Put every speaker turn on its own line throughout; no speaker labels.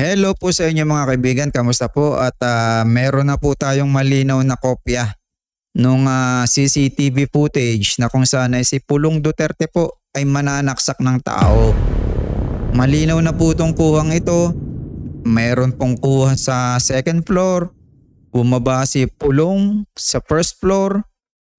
Hello po sa inyo mga kaibigan, kamusta po? At meron na po tayong malinaw na kopya nung CCTV footage na kung saan ay si Pulong Duterte po ay mananaksak ng tao. Malinaw na po itong kuhang ito. Meron pong kuha sa second floor. Bumaba si Pulong sa first floor.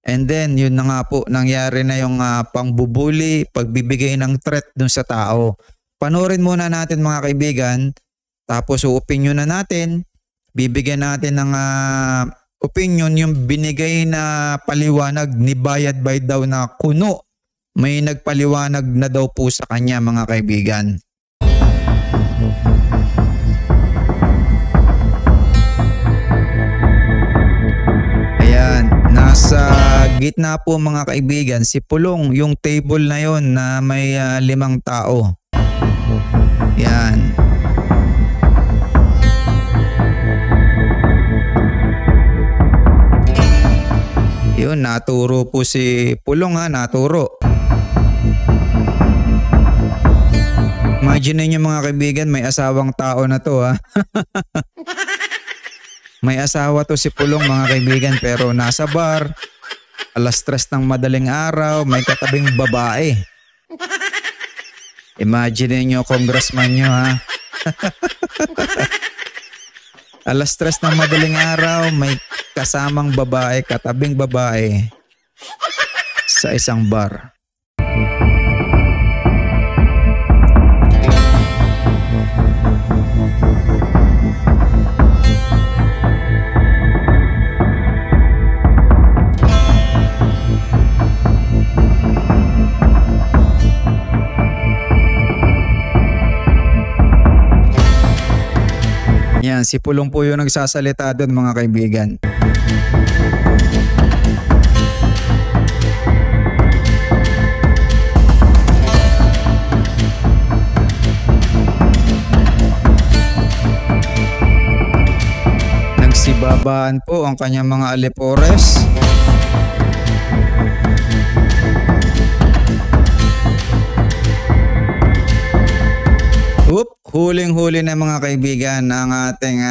And then yun na nga po, nangyari na yung pangbubuli, pagbibigay ng threat dun sa tao. Panoorin muna natin mga kaibigan. Tapos opinion na natin, bibigyan natin ng opinion yung binigay na paliwanag ni Bayad Bay daw na kuno. May nagpaliwanag na daw po sa kanya mga kaibigan. Ayan, nasa gitna po mga kaibigan si Pulong, yung table na yon na may 5 tao. Yan. Yun, naturo po si Pulong naturo. Imagine niyo mga kaibigan, may asawang tao na to May asawa to si Pulong mga kaibigan pero nasa bar, alas 3 ng madaling araw, may katabing babae. Imagine niyo congressman niyo Alas 3 ng madaling araw, may kasamang babae, katabing babae sa isang bar. Yan, si Pulong po yung nagsasalita doon mga kaibigan. Nagsibabaan po ang kanyang mga alipores. Huling-huli na mga kaibigan ang ating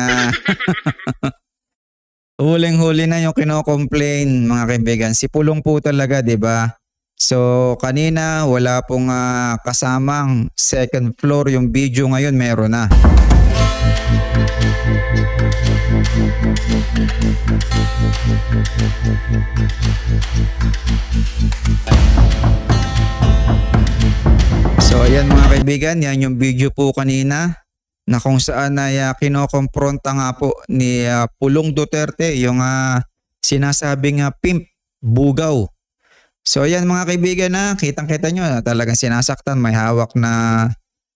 huling-huli na yung kino-complain mga kaibigan. Si Pulong po talaga, 'di ba? So kanina wala pong kasamang second floor yung video, ngayon meron na. So ayan mga kaibigan, yan yung video po kanina na kung saan ay kinokompronta nga po ni Pulong Duterte yung sinasabing pimp, bugaw. So ayan mga kaibigan kitang-kita nyo talagang sinasaktan, may hawak na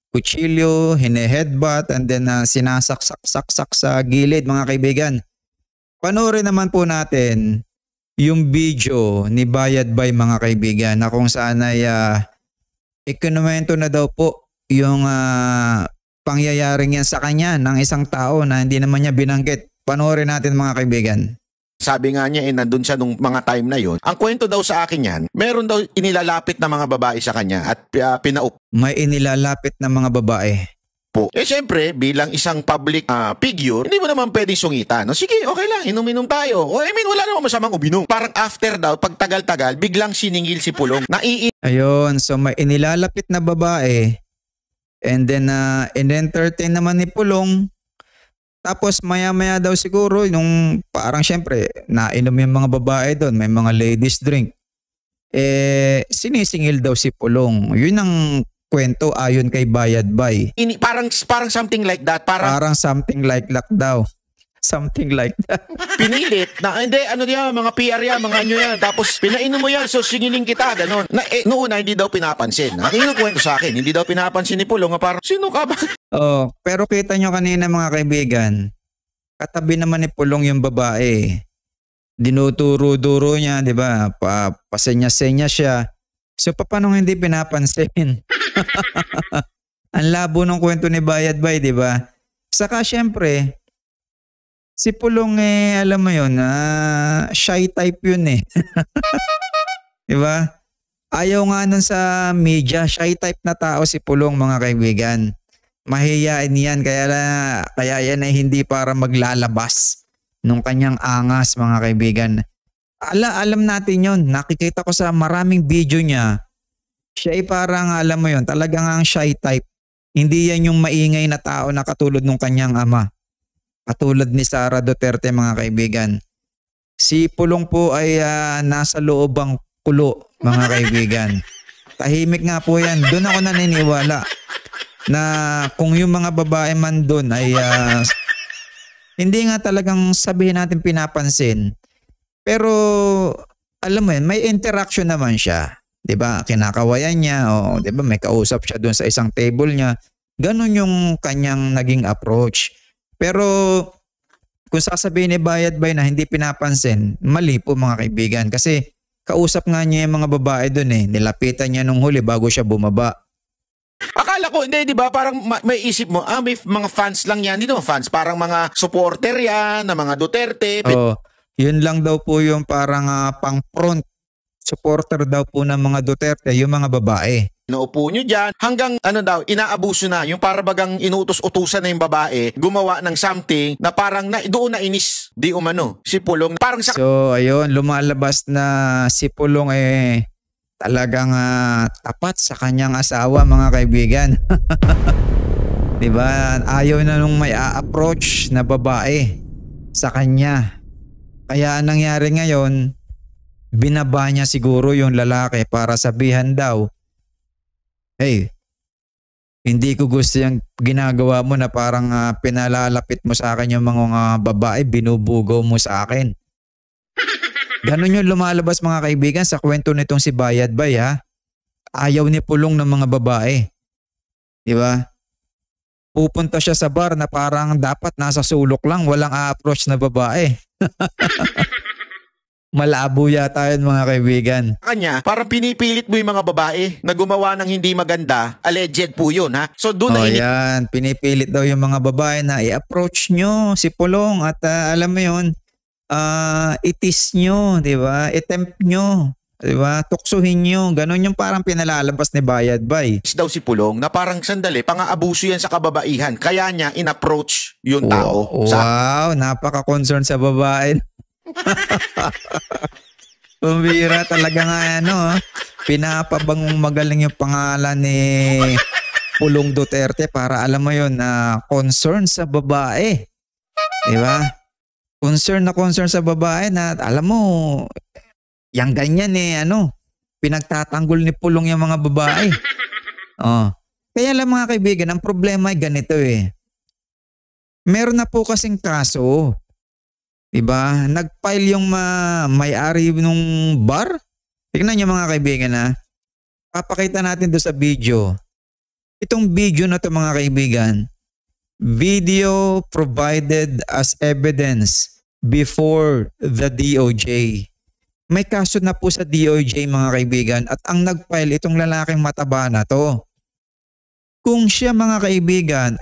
kutsilyo, hine-headbutt and then sinasaksak sa gilid mga kaibigan. Panoorin naman po natin yung video ni Bayad Bay mga kaibigan na kung saan ay ikinuwento na daw po yung pangyayaring yan sa kanya ng isang tao na hindi naman niya binanggit. Panoorin natin mga kaibigan.
Sabi nga niya nandun siya nung mga time na yon. Ang kwento daw sa akin yan, meron daw inilalapit na mga babae sa kanya at pinaupo.
May inilalapit na mga babae.
Siyempre, bilang isang public figure, hindi mo naman pwedeng sungitan. No? Sige, okay lang, inom-inom tayo. Wala naman masamang uminom. Parang after daw, pag tagal-tagal, biglang siningil si Pulong.
Ayun, so may inilalapit na babae and then in-entertain naman ni Pulong. Tapos maya-maya daw siguro, nung parang siyempre, nainom yung mga babae doon, may mga ladies drink. Sinisingil daw si Pulong. Yun ang kwento ayon kay Bayad Bay.
Parang something like that.
Parang something like that daw. Something like that.
Pinilit na, hindi, mga PR yan, mga yan. Tapos pinainom mo yan, so singiling kita, gano'n. Noon hindi daw pinapansin. Kinukwento sa akin, hindi daw pinapansin ni Pulong. Parang, sino ka ba?
Pero kita nyo kanina mga kaibigan, katabi naman ni Pulong yung babae. Dinuturo-duro niya, di ba? Pasenya-senya siya. So paano hindi pinapansin? Ang labo ng kwento ni Bayad Bay, di ba? Saka syempre, si Pulong alam mo yun, shy type yun Di ba? Ayaw nga nun sa media, shy type na tao si Pulong mga kaibigan. Mahiyain yan kaya yan ay hindi para maglalabas nung kanyang angas mga kaibigan. Alam natin yon. Nakikita ko sa maraming video niya. Siya ay parang alam mo yon, talagang ang shy type. Hindi yan yung maingay na tao na katulad nung kanyang ama. Katulad ni Sara Duterte mga kaibigan. Si Pulong po ay nasa loobang kulo mga kaibigan. Tahimik nga po yan. Doon ako naniniwala na kung yung mga babae man doon ay hindi nga talagang sabihin natin pinapansin. Pero alam mo yan, may interaction naman siya. 'Di ba? Kinakawayan niya o 'di ba may kausap siya doon sa isang table niya. Ganon yung kanyang naging approach. Pero kung sasabihin ni Bayad Bay na hindi pinapansin, mali po mga kaibigan. Kasi kausap nga niya yung mga babae doon eh. Nilapitan niya nung huli bago siya bumaba.
Akala ko, hindi, di ba? Parang may isip mo, may mga fans lang yan. Hindi naman fans, parang mga supporter yan, na mga Duterte.
Oh, yun lang daw po yung parang pang-front supporter daw po ng mga Duterte, yung mga babae.
Naupo nyo dyan, hanggang inaabuso na, yung para bagang inuutos-utusan na yung babae, gumawa ng something na parang doon na inis, di umano, si Pulong. Parang sa...
So, ayun, lumalabas na si Pulong talagang tapat sa kanyang asawa mga kaibigan. Diba? Ayaw na nung may approach na babae sa kanya. Kaya nangyari ngayon, binaba niya siguro yung lalaki para sabihan daw, hey, hindi ko gusto yung ginagawa mo na parang pinalalapit mo sa akin yung mga babae, binubugaw mo sa akin. Ganon yung lumalabas mga kaibigan sa kwento nitong si Bayad Bay ha. Ayaw ni Pulong ng mga babae. Diba? Pupunta siya sa bar na parang dapat nasa sulok lang, walang a-approach na babae. Malabo yata yun mga kaibigan.
Kanya, parang pinipilit mo yung mga babae na gumawa ng hindi maganda. Alleged po yun ha. So doon na
yan, pinipilit daw yung mga babae na i-approach nyo si Pulong at alam mo yun, itis nyo, di ba? I-tempt nyo, di ba? Tuksuhin nyo. Ganon yung parang pinalalabas ni Bayad Bay.
Daw si Pulong na parang sandali, pang-aabuso yan sa kababaihan. Kaya niya in-approach yung tao.
Wow, napaka-concern sa babae. Pumira talaga nga pinapabangong magaling yung pangalan ni Pulong Duterte para alam mo yun concern sa babae. Diba? Concern sa babae na alam mo yang ganyan pinagtatanggol ni Pulong yung mga babae. Kaya lang mga kaibigan, ang problema ay ganito meron na po kasing kaso. Diba? Nag-file yung may-ari nung bar. Tingnan niyo mga kaibigan Papakita natin doon sa video. Itong video na to mga kaibigan. Video provided as evidence before the DOJ. May kaso na po sa DOJ mga kaibigan at ang nag-file itong lalaking mataba na to. Kung siya mga kaibigan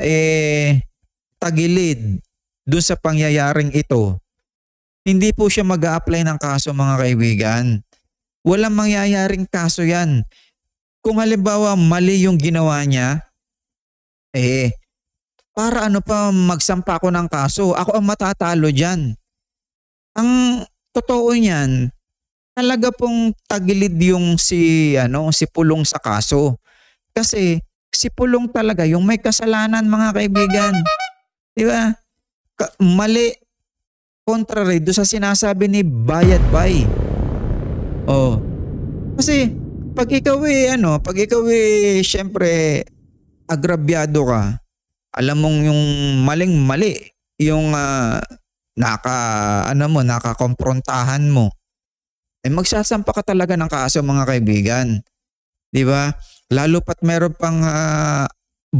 tagilid doon sa pangyayaring ito, hindi po siya mag-a-apply ng kaso mga kaibigan. Walang mangyayaring kaso yan. Kung halimbawa mali yung ginawa niya, para ano pa magsampa ako ng kaso? Ako ang matatalo dyan. Ang totoo niyan, talaga pong tagilid yung si Pulong sa kaso. Kasi si Pulong talaga yung may kasalanan mga kaibigan. Di ba? Mali. Contrary do sa sinasabi ni Bayad Bay. Kasi pag ikaw syempre agrabyado ka, alam mong yung maling-mali, yung nakakomprontahan mo, magsasampa ka talaga ng kaso mga kaibigan. Di ba? Lalo pat meron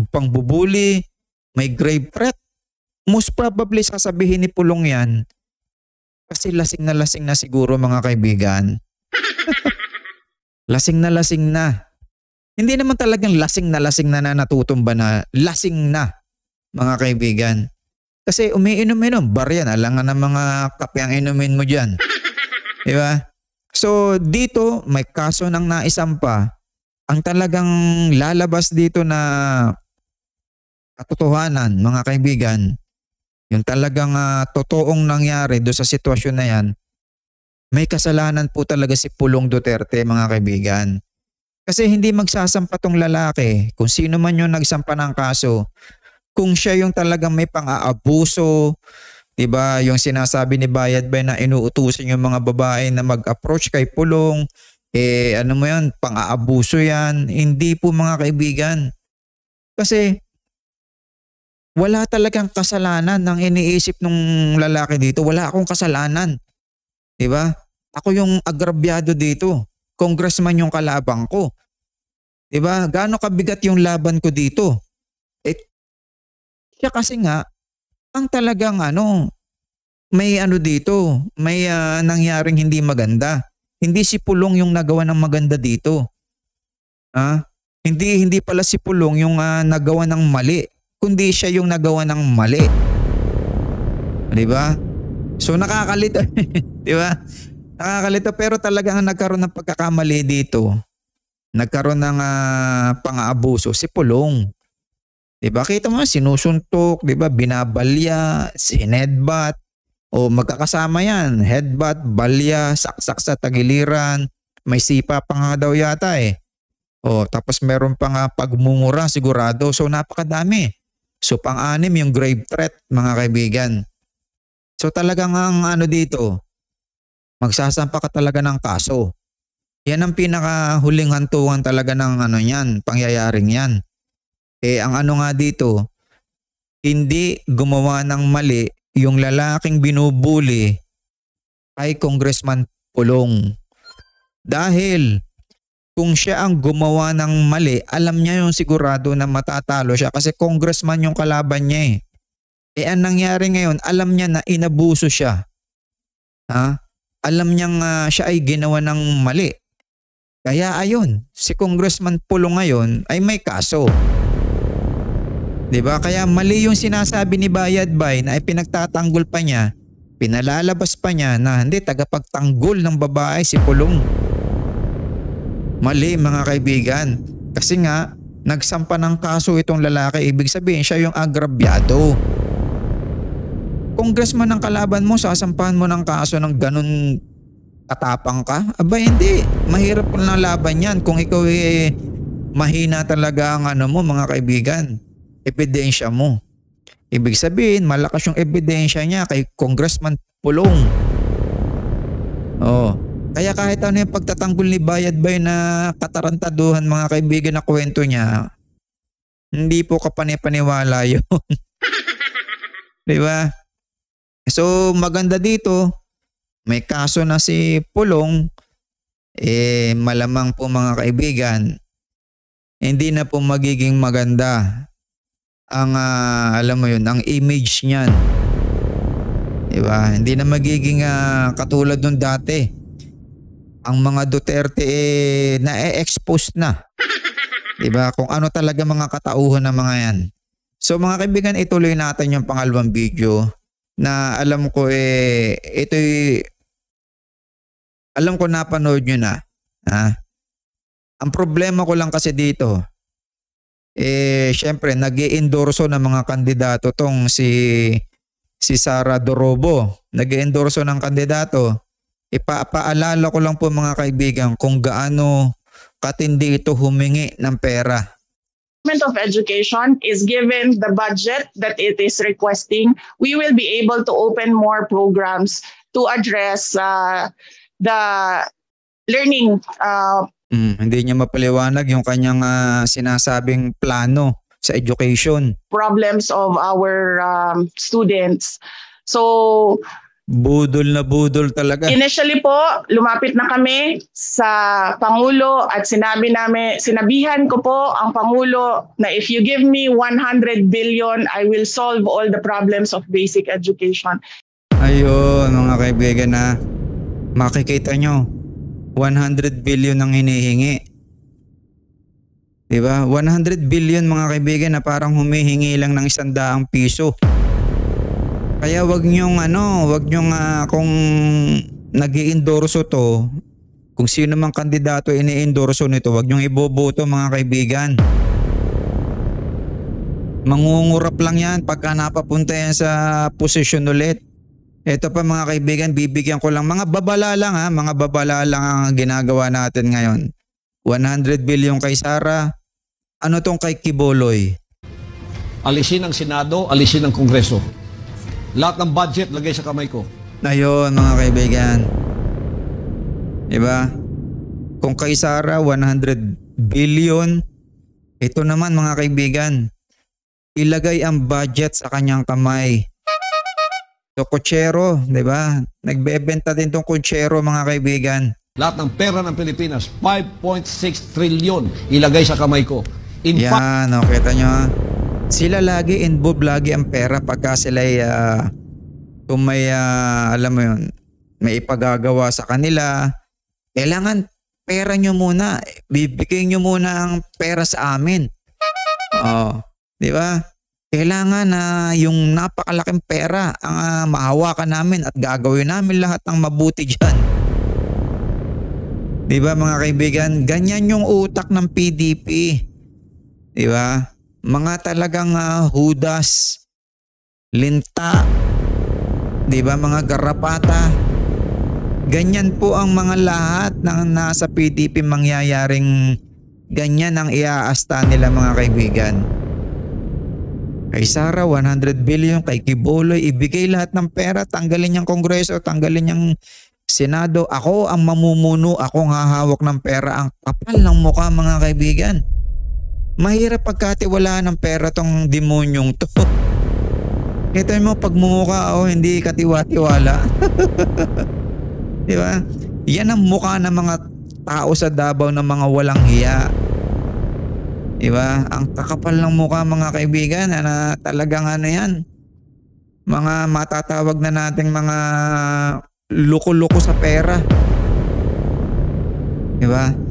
pangbubuli, may grave threat. Most probably sasabihin ni Pulong yan kasi lasing na siguro mga kaibigan. Lasing na. Hindi naman talagang lasing na natutumba na. Lasing na mga kaibigan. Kasi umiinom-inom. Bar yan. Alangan ng mga kape ang inumin mo dyan. Diba? So dito may kaso ng naisampa. Ang talagang lalabas dito na katotohanan mga kaibigan, yung talagang totoong nangyari do sa sitwasyon na yan, may kasalanan po talaga si Pulong Duterte mga kaibigan. Kasi hindi magsasampa tong lalaki, kung sino man yung nagsampa ng kaso, kung siya yung talagang may pang-aabuso, 'di ba? Yung sinasabi ni Bayad Bay na inuutusan yung mga babae na mag-approach kay Pulong, ano mo 'yan, pang-aabuso 'yan. Hindi po mga kaibigan. Kasi wala talagang kasalanan ng iniisip ng lalaki dito. Wala akong kasalanan. 'Di ba? Ako yung agrabyado dito. Congressman yung kalabang ko. 'Di ba? Gaano kabigat yung laban ko dito? Siya kasi nga ang talagang may dito, may nangyaring hindi maganda. Hindi si Pulong yung nagawa ng maganda dito. Hindi pala si Pulong yung nagawa ng mali, kundi siya yung nagawa ng mali. 'Di ba? So nakakalito, 'di ba? Nakakalito pero talagang nagkaroon ng pagkakamali dito. Nagkaroon ng pang-aabuso si Pulong. 'Di ba? Kita mo sinusuntok, 'di ba? Binabalya, sinedbat. O magkakasama 'yan. Headbutt, balya, saksak sa tagiliran, may sipa pa nga daw yata eh. O tapos meron pa nga pagmumura sigurado. So napakadami. So pang-anim yung grave threat mga kaibigan. So talagang ang dito, magsasampa ka talaga ng kaso. Yan ang pinakahuling hantungan talaga ng niyan, pangyayaring yan. Ang nga dito, hindi gumawa ng mali yung lalaking binubuli kay Congressman Pulong. Dahil kung siya ang gumawa ng mali, alam niya yung sigurado na matatalo siya kasi congressman yung kalaban niya eh. Ang nangyari ngayon, alam niya na inabuso siya. Alam niyang siya ay ginawa ng mali. Kaya ayun, si Congressman Pulong ngayon ay may kaso. 'Di ba? Kaya mali yung sinasabi ni Bayad Bay na pinagtatanggol pa niya, pinalalabas pa niya na hindi tagapagtanggol ng babae si Pulong. Mali mga kaibigan. Kasi nga, nagsampa ng kaso itong lalaki, ibig sabihin siya yung agrabyado. Congressman ng kalaban mo, sasampahan mo ng kaso ng ganun katapang ka? Aba hindi, mahirap na laban yan kung ikaw mahina talaga ang mo mga kaibigan. Ebidensya mo. Ibig sabihin, malakas yung ebidensya niya kay Congressman Pulong. Kaya kahit ano yung pagtatanggol ni Bayad Bay na katarantaduhan mga kaibigan na kwento niya, hindi po kapani-paniwala yun. 'Di ba? So maganda dito, may kaso na si Pulong, malamang po mga kaibigan, hindi na po magiging maganda ang alam mo yun, ang image niyan. 'Di ba? Hindi na magiging katulad nung dati. Ang mga Duterte na-expose na. 'Di ba? Kung ano talaga mga katauhan ng mga 'yan. So mga kaibigan, ituloy natin yung pangalawang video na alam ko alam ko napanood nyo na. Ang problema ko lang kasi dito, syempre nag-i-endorso ng mga kandidato tong si Sara Dorobo. Nag-i-endorso ng kandidato. Ipapaalala ko lang po mga kaibigan kung gaano katindi ito humingi ng pera.
Department of Education is given the budget that it is requesting, we will be able to open more programs to address the learning.
Hindi niya mapaliwanag yung kanyang sinasabing plano sa education.
Problems of our students. So,
budol na budol talaga.
Initially po, lumapit na kami sa Pangulo at sinabihan ko po ang Pangulo na if you give me 100 billion, I will solve all the problems of basic education.
Ayun mga kaibigan na makikita nyo, 100 billion ang hinihingi. Diba? 100 billion mga kaibigan na parang humihingi lang ng 100 piso. Kaya wag nyong kung nag-i-endorso to, kung sino mang kandidato ini-endorso nito, wag nyong iboboto mga kaibigan. Mangungurap lang yan pagka napapunta yan sa posisyon ulit. Ito pa mga kaibigan, bibigyan ko lang. Mga babala lang ha, mga babala lang ang ginagawa natin ngayon. 100 billion kay Sara. Ano tong kay Quiboloy?
Alisin ang Senado, alisin ang Kongreso. Lahat ng budget, lagay sa kamay ko.
Ayun mga kaibigan. Diba? Kung kay Sara, 100 billion. Ito naman mga kaibigan, ilagay ang budget sa kanyang kamay. So kutsero, diba? Nagbebenta din tong kutsero mga kaibigan.
Lahat ng pera ng Pilipinas, 5.6 trillion, ilagay sa kamay ko.
Yan, kita nyo ha. Sila lagi involved, lagi ang pera pagka sila kung may alam mo yun, may ipagagawa sa kanila, kailangan pera nyo muna, bibigay nyo muna ang pera sa amin. Di ba? Kailangan na yung napakalaking pera ang mahawakan namin at gagawin namin lahat ng mabuti dyan. Di ba mga kaibigan? Ganyan yung utak ng PDP. Di ba? Mga talagang hudas, linta, di ba mga garapata. Ganyan po ang mga lahat ng nasa PDP mangyayaring ganyan ang iaasta nila mga kaibigan. Kay Sara 100 billion, kay Quiboloy ibigay lahat ng pera, tanggalin niyang Kongreso, tanggalin niyang Senado. Ako ang mamumuno, ako ang hahawak ng pera. Ang kapal ng mukha mga kaibigan. Mahirap pagkatiwalaan ng pera tong demonyong to. Kita mo pagmumukha hindi katiwa-tiwala. Di ba? Yan ang mukha ng mga tao sa Davao na mga walang hiya. Di ba? Ang kakapal ng mukha mga kaibigan na talagang yan. Mga matatawag na nating mga loko-loko sa pera. Di ba?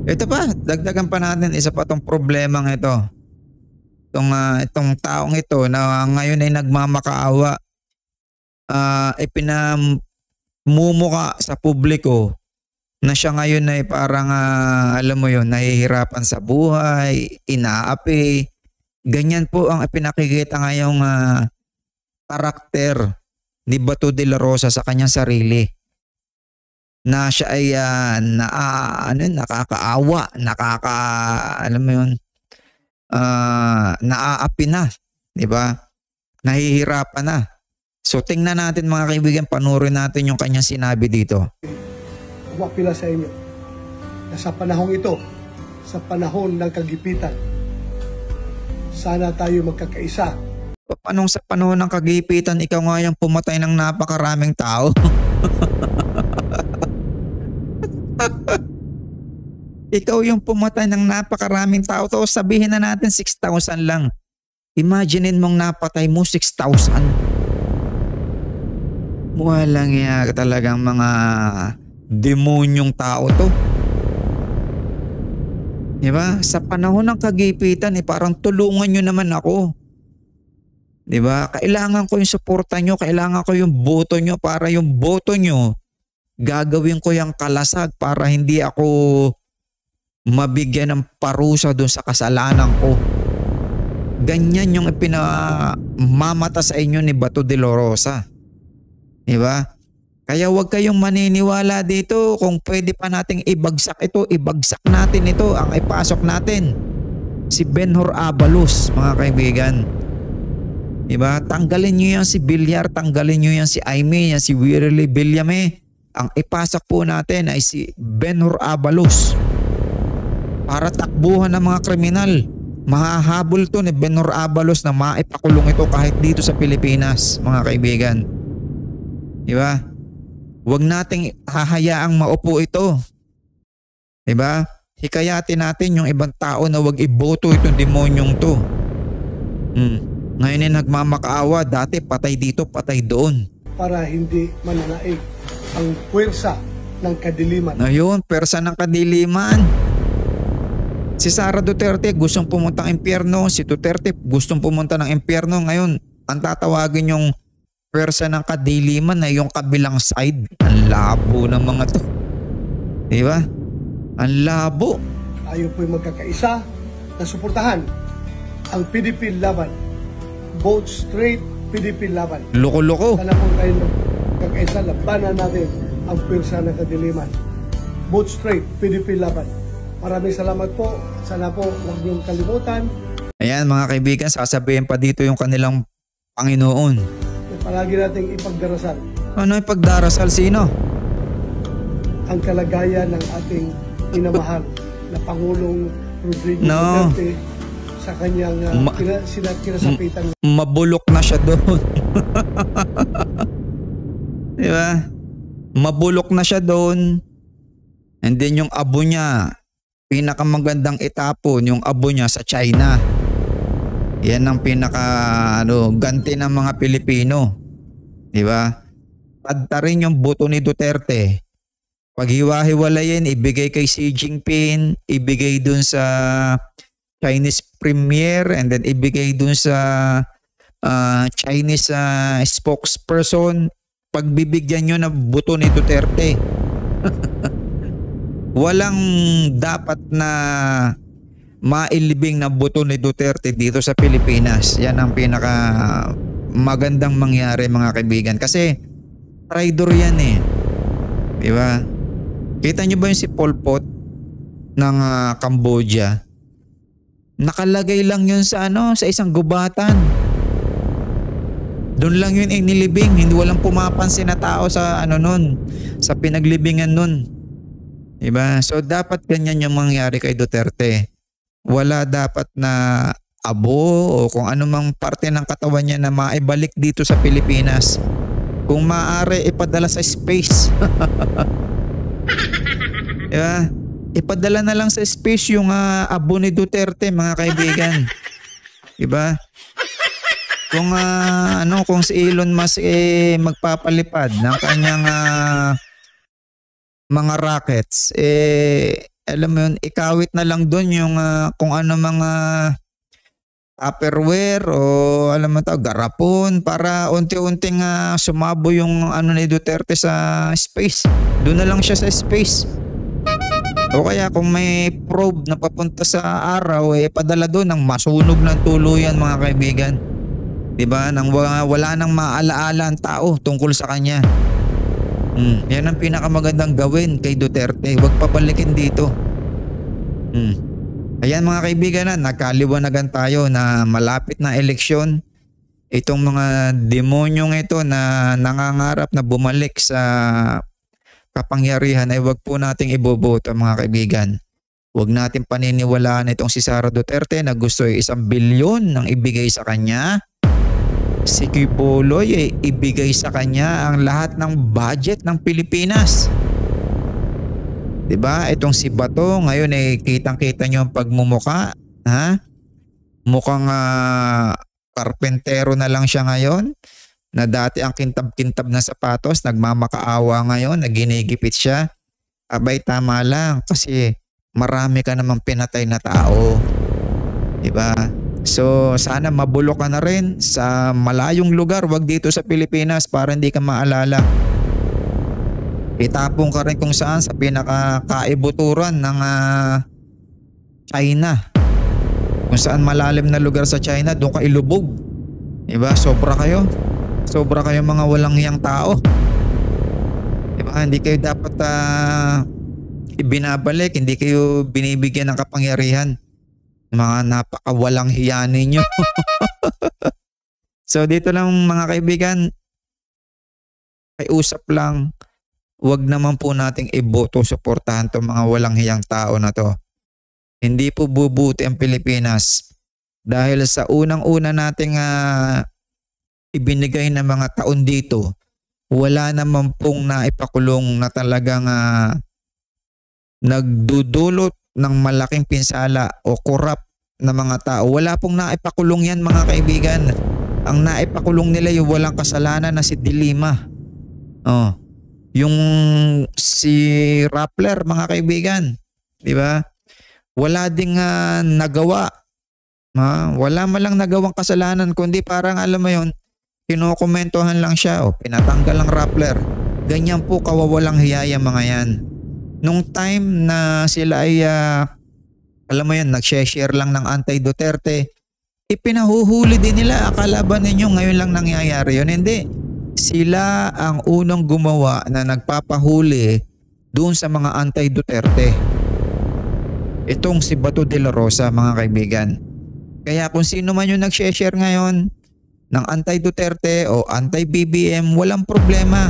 Ito pa, dagdagan pa natin isa pa tong problemang ito. Itong taong ito na ngayon ay nagmamakaawa, ipinamumuka sa publiko na siya ngayon ay parang alam mo yun, nahihirapan sa buhay, inaapi. Ganyan po ang ipinakikita ngayong karakter ni Bato de la Rosa sa kanyang sarili. Na siya ay nakakaawa, alam mo yun, naaapi na, di ba? Nahihirapan na. So tingnan natin mga kaibigan, panurin natin yung kanyang sinabi dito.
Umapila sa inyo na sa panahong ito, sa panahon ng kagipitan, sana tayo magkakaisa.
Paano sa panahon ng kagipitan, ikaw nga yung pumatay ng napakaraming tao? Ikaw yung pumatay ng napakaraming tao. To sabihin na natin 6,000 lang. Imaginein mong napatay mo 6,000. Walang iya talagang mga demonyong tao to. Diba? Sa panahon ng kagipitan parang tulungan nyo naman ako. Diba? Kailangan ko yung suporta nyo, kailangan ko yung boto nyo para yung boto nyo gagawin ko yung kalasag para hindi ako mabigyan ng parusa doon sa kasalanan ko. Ganyan yung ipinamamata sa inyo ni Bato de la Rosa. Diba? Kaya huwag kayong maniniwala dito. Kung pwede pa nating ibagsak ito, ibagsak natin ito. Ang ipasok natin si Benhur Abalos mga kaibigan. Diba? Tanggalin nyo yan si Villar, tanggalin nyo yan si Aimee, yan si Wirely Villame. Ang ipasok po natin ay si Benhur Abalos para takbuhan ng mga kriminal. Mahahabol to ni Benhur Abalos na maipakulong ito kahit dito sa Pilipinas mga kaibigan. Diba? Huwag nating hahayaang maupo ito. Diba? Hikayatin natin yung ibang tao na huwag iboto itong demonyong to. Ngayon ay nagmamakaawa, dati patay dito, patay doon.
Para hindi mananaig ang puwersa ng kadiliman.
Ayun, puwersa ng kadiliman. Si Sara Duterte gustong pumunta ng impyerno, si Duterte gustong pumunta ng impyerno. Ngayon, ang tatawagin yung puwersa ng kadiliman na yung kabilang side. Ang labo ng mga to. Diba? Ang labo.
Tayo po'y magkakaisa na suportahan ang PDP laban. Vote straight, PDP laban.
Loko-loko.
Sana po tayo kakaisa, labanan natin ang pwersa ng kadiliman. Vote straight, PDP laban. Maraming salamat po. Sana po huwag niyong kalimutan
Ayan mga kaibigan, sasabihin pa dito yung kanilang Panginoon.
na palagi nating ipagdarasal
Ano yung pagdarasal? Sino?
ang kalagayan ng ating minamahal na Pangulong Rodrigo
No.
Duterte sa kanyang kinasapitan.
Mabulok na siya doon. Di ba? Mabulok na siya doon. And then yung abo niya, pinakamagandang itapon yung abo niya sa China. Yan ang ganti ng mga Pilipino. Di ba? Padta rin yung buto ni Duterte. Paghiwa-hiwalayin, ibigay kay Xi Jinping, ibigay dun sa Chinese premier, and then ibigay dun sa Chinese spokesperson. Pagbibigyan nyo na buto ni Duterte. Walang dapat na mailibing na buto ni Duterte dito sa Pilipinas. Yan ang pinaka magandang mangyari mga kaibigan. Kasi traidor yan eh. Diba? Kita nyo ba yung si Pol Pot ng Cambodia? Nakalagay lang yun sa sa isang gubatan. Doon lang yun inilibing. Hindi walang pumapansin na tao sa sa pinaglibingan nun. Diba? So dapat ganyan yung mangyari kay Duterte. Wala dapat na abo o kung anumang parte ng katawan niya na maibalik dito sa Pilipinas. Kung maaari ipadala sa space. Diba? Ipadala na lang sa space yung abo ni Duterte mga kaibigan. Diba? Kung kung si Elon Musk magpapalipad ng kanyang mga rockets, alam mo yun, ikawit na lang doon yung kung ano mga Tupperware o alam mo garapon para unti-unting sumabo yung ni Duterte sa space. Doon na lang siya sa space. O kaya kung may probe na papunta sa araw, padala doon ng masunog ng tuluyan mga kaibigan. Diba? Nang wala nang maalaala ang tao tungkol sa kanya. Yan ang pinakamagandang gawin kay Duterte. Huwag papalikin dito. Ayan mga kaibigan, nagkaliwanagan tayo na malapit na eleksyon. Itong mga demonyong ito na nangangarap na bumalik sa kapangyarihan ay huwag po nating iboboto mga kaibigan. Huwag natin paniniwalaan itong si Sara Duterte na gusto ay 1 bilyon nang ibigay sa kanya. Si Kiboloy ibigay sa kanya ang lahat ng budget ng Pilipinas. Diba? Itong si Bato ngayon kitang-kita nyo ang pagmumuka. Ha? Mukhang karpentero na lang siya ngayon. Na dati ang kintab-kintab na sapatos, nagmamakaawa ngayon, naginigipit siya. Abay tama lang kasi marami ka namang pinatay na tao. Diba? So sana mabulok ka na rin sa malayong lugar, wag dito sa Pilipinas para hindi ka maalala. Itapong ka rin kung saan sa pinakakaibuturan ng China. Kung saan malalim na lugar sa China, doon ka ilubog. Diba? Sobra kayo mga walang hiyang tao. Diba? Hindi kayo dapat ibinabalik, hindi kayo binibigyan ng kapangyarihan. Mga napakawalang hiya ninyo. So dito lang mga kaibigan, usap lang, wag naman po nating iboto, suportahan to mga walang hiyang tao na to. Hindi po bubuti ang Pilipinas dahil sa unang-una nating ibinigay na mga taon dito, wala naman pong naipakulong na talagang nagdudulot ng malaking pinsala o korap na mga tao. Wala pong naipakulong yan mga kaibigan. Ang naipakulong nila yung walang kasalanan na si Dilima. Yung si Rappler mga kaibigan. Diba? Wala ding nagawa. Wala malang nagawang kasalanan kundi parang alam mo yun, kinokomentohan lang siya o pinatanggal ang Rappler. Ganyan po kawawalang hiyaya mga yan. Nung time na sila ay alam mo yun, nag-share lang ng anti-Duterte, ipinahuhuli din nila. Akala ba ninyo ngayon lang nangyayari yun? Hindi. Sila ang unang gumawa na nagpapahuli doon sa mga anti-Duterte. Itong si Bato de la Rosa, mga kaibigan. Kaya kung sino man yung nag-share ngayon ng anti-Duterte o anti-BBM, walang problema.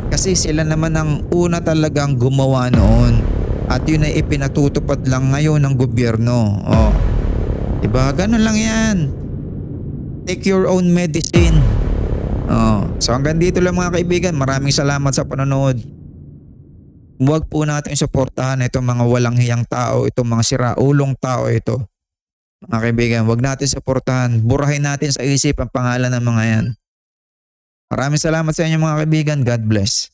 Kasi sila naman ang una talagang gumawa noon. At yun ay ipinatutupad lang ngayon ng gobyerno. Oh. Diba? Ganun lang yan. Take your own medicine. Oh. So hanggang dito lang mga kaibigan. Maraming salamat sa panonood. Huwag po natin suportahan itong mga walang hiyang tao, itong mga siraulong tao ito. Mga kaibigan, huwag natin suportahan. Burahin natin sa isip ang pangalan ng mga yan. Maraming salamat sa inyo mga kaibigan. God bless.